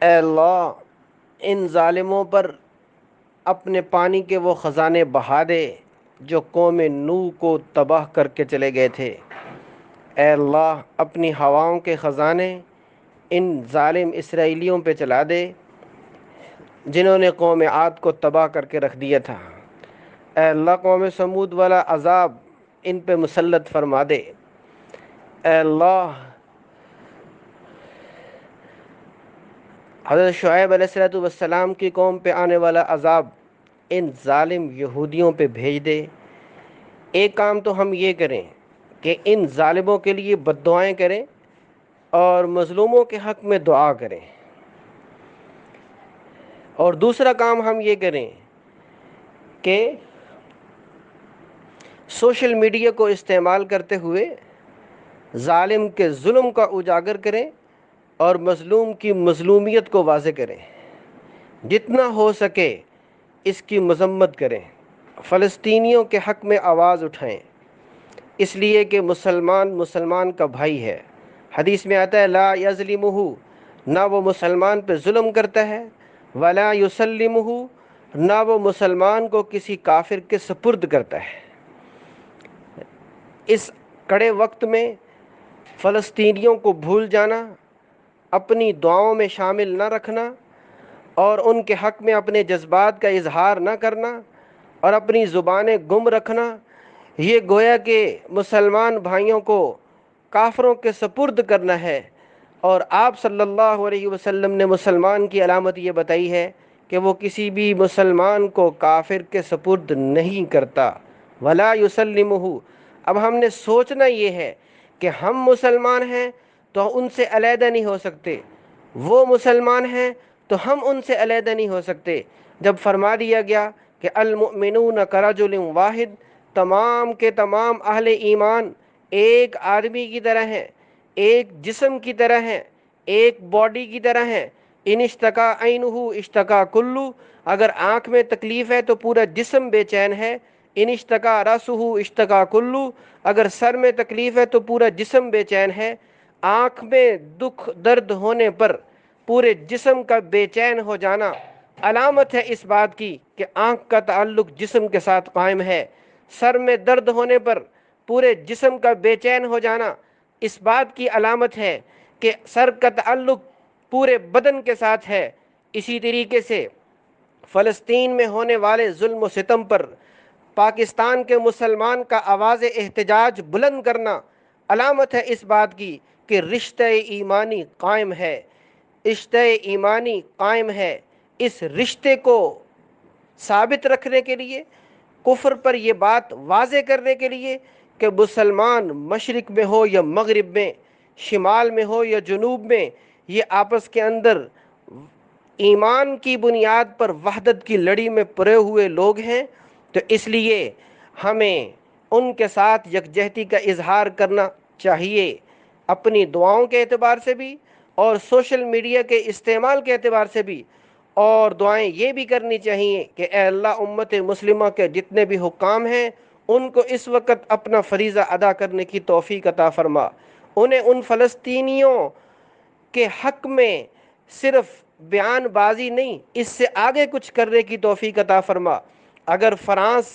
اے اللہ ان ظالموں پر اپنے پانی کے وہ خزانے بہا دے جو قوم نوح کو تباہ کر کے چلے گئے تھے۔ اے اللہ اپنی ہواؤں کے خزانے ان ظالم اسرائیلیوں پہ چلا دے جنہوں نے قوم عاد کو تباہ کر کے رکھ دیا تھا۔ اے اللہ قوم سمود والا عذاب ان پہ مسلط فرما دے۔ اے اللہ حضرت شعیب علیہ السلام کی قوم پہ آنے والا عذاب ان ظالم یہودیوں پہ بھیج دے۔ ایک کام تو ہم یہ کریں کہ ان ظالموں کے لیے بد دعائیں کریں اور مظلوموں کے حق میں دعا کریں، اور دوسرا کام ہم یہ کریں کہ سوشل میڈیا کو استعمال کرتے ہوئے ظالم کے ظلم کا اجاگر کریں اور مظلوم کی مظلومیت کو واضح کریں، جتنا ہو سکے اس کی مذمت کریں، فلسطینیوں کے حق میں آواز اٹھائیں، اس لیے کہ مسلمان کا بھائی ہے۔ حدیث میں آتا ہے لا یظلمہ، نہ وہ مسلمان پہ ظلم کرتا ہے، ولا یسلمہ، نہ وہ مسلمان کو کسی کافر کے سپرد کرتا ہے۔ اس کڑے وقت میں فلسطینیوں کو بھول جانا، اپنی دعاؤں میں شامل نہ رکھنا اور ان کے حق میں اپنے جذبات کا اظہار نہ کرنا اور اپنی زبانیں گم رکھنا، یہ گویا کہ مسلمان بھائیوں کو کافروں کے سپرد کرنا ہے۔ اور آپ صلی اللہ علیہ وسلم نے مسلمان کی علامت یہ بتائی ہے کہ وہ کسی بھی مسلمان کو کافر کے سپرد نہیں کرتا، ولا یسلمہ۔ اب ہم نے سوچنا یہ ہے کہ ہم مسلمان ہیں تو ان سے علیحدہ نہیں ہو سکتے، وہ مسلمان ہیں تو ہم ان سے علیحدہ نہیں ہو سکتے۔ جب فرما دیا گیا کہ المؤمنون کرجل واحد، تمام کے تمام اہل ایمان ایک آدمی کی طرح ہیں، ایک جسم کی طرح ہیں، ایک باڈی کی طرح ہیں۔ ان اشتکا عینہ اشتکا کلو، اگر آنکھ میں تکلیف ہے تو پورا جسم بے چین ہے۔ ان اشتکا راسہ اشتکا کلو، اگر سر میں تکلیف ہے تو پورا جسم بے چین ہے۔ آنکھ میں دکھ درد ہونے پر پورے جسم کا بے چین ہو جانا علامت ہے اس بات کی کہ آنکھ کا تعلق جسم کے ساتھ قائم ہے۔ سر میں درد ہونے پر پورے جسم کا بے چین ہو جانا اس بات کی علامت ہے کہ سر کا تعلق پورے بدن کے ساتھ ہے۔ اسی طریقے سے فلسطین میں ہونے والے ظلم و ستم پر پاکستان کے مسلمان کا آواز احتجاج بلند کرنا علامت ہے اس بات کی کہ رشتہ ایمانی قائم ہے، رشتہ ایمانی قائم ہے۔ اس رشتے کو ثابت رکھنے کے لیے، کفر پر یہ بات واضح کرنے کے لیے کہ مسلمان مشرق میں ہو یا مغرب میں، شمال میں ہو یا جنوب میں، یہ آپس کے اندر ایمان کی بنیاد پر وحدت کی لڑی میں پڑے ہوئے لوگ ہیں، تو اس لیے ہمیں ان کے ساتھ یکجہتی کا اظہار کرنا چاہیے، اپنی دعاؤں کے اعتبار سے بھی اور سوشل میڈیا کے استعمال کے اعتبار سے بھی۔ اور دعائیں یہ بھی کرنی چاہیے کہ اے اللہ امت مسلمہ کے جتنے بھی حکام ہیں ان کو اس وقت اپنا فریضہ ادا کرنے کی توفیق عطا فرما، انہیں ان فلسطینیوں کے حق میں صرف بیان بازی نہیں، اس سے آگے کچھ کرنے کی توفیق عطا فرما۔ اگر فرانس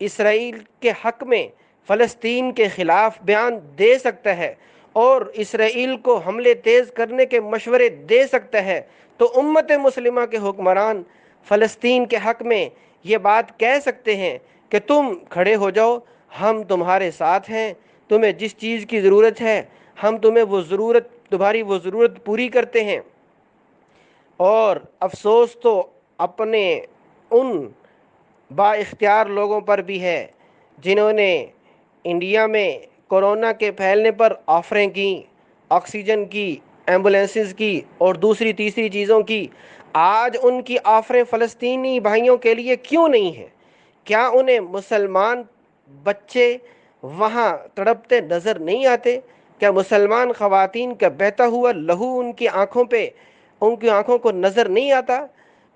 اسرائیل کے حق میں فلسطین کے خلاف بیان دے سکتا ہے اور اسرائیل کو حملے تیز کرنے کے مشورے دے سکتا ہے، تو امت مسلمہ کے حکمران فلسطین کے حق میں یہ بات کہہ سکتے ہیں کہ تم کھڑے ہو جاؤ، ہم تمہارے ساتھ ہیں، تمہیں جس چیز کی ضرورت ہے ہم تمہاری وہ ضرورت پوری کرتے ہیں۔ اور افسوس تو اپنے ان با اختیار لوگوں پر بھی ہے جنہوں نے انڈیا میں کورونا کے پھیلنے پر آفریں کیں، آکسیجن کی، ایمبولینسز کی اور دوسری تیسری چیزوں کی۔ آج ان کی آفریں فلسطینی بھائیوں کے لیے کیوں نہیں ہیں؟ کیا انہیں مسلمان بچے وہاں تڑپتے نظر نہیں آتے؟ کیا مسلمان خواتین کا بہتا ہوا لہو ان کی آنکھوں کو نظر نہیں آتا؟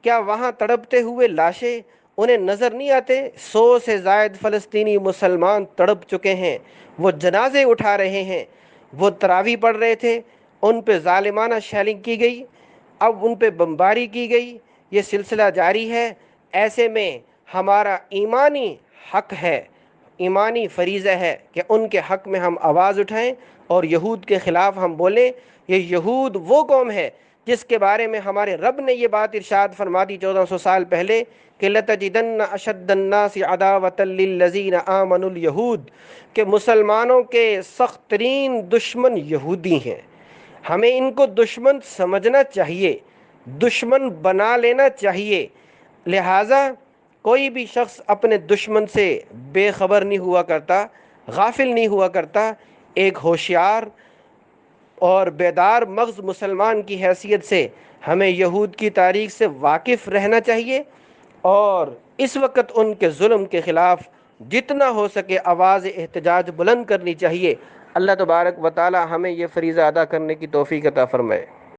کیا وہاں تڑپتے ہوئے لاشیں انہیں نظر نہیں آتے؟ 100 سے زائد فلسطینی مسلمان تڑپ چکے ہیں، وہ جنازے اٹھا رہے ہیں، وہ تراویح پڑھ رہے تھے، ان پہ ظالمانہ شیلنگ کی گئی، اب ان پہ بمباری کی گئی، یہ سلسلہ جاری ہے۔ ایسے میں ہمارا ایمانی حق ہے، ایمانی فریضہ ہے کہ ان کے حق میں ہم آواز اٹھائیں اور یہود کے خلاف ہم بولیں۔ یہ یہود وہ قوم ہے جس کے بارے میں ہمارے رب نے یہ بات ارشاد فرما دی 1400 سال پہلے کہ لَتَجِدَنَّ أَشَدَّ النَّاسِ عَدَاوَةً لِلَّذِينَ آمَنُوا الْيَهُودَ، کہ مسلمانوں کے سخت ترین دشمن یہودی ہیں۔ ہمیں ان کو دشمن سمجھنا چاہیے، دشمن بنا لینا چاہیے۔ لہٰذا کوئی بھی شخص اپنے دشمن سے بے خبر نہیں ہوا کرتا، غافل نہیں ہوا کرتا۔ ایک ہوشیار اور بیدار مغز مسلمان کی حیثیت سے ہمیں یہود کی تاریخ سے واقف رہنا چاہیے اور اس وقت ان کے ظلم کے خلاف جتنا ہو سکے آواز احتجاج بلند کرنی چاہیے۔ اللہ تبارک و تعالی ہمیں یہ فریضہ ادا کرنے کی توفیق عطا فرمائے۔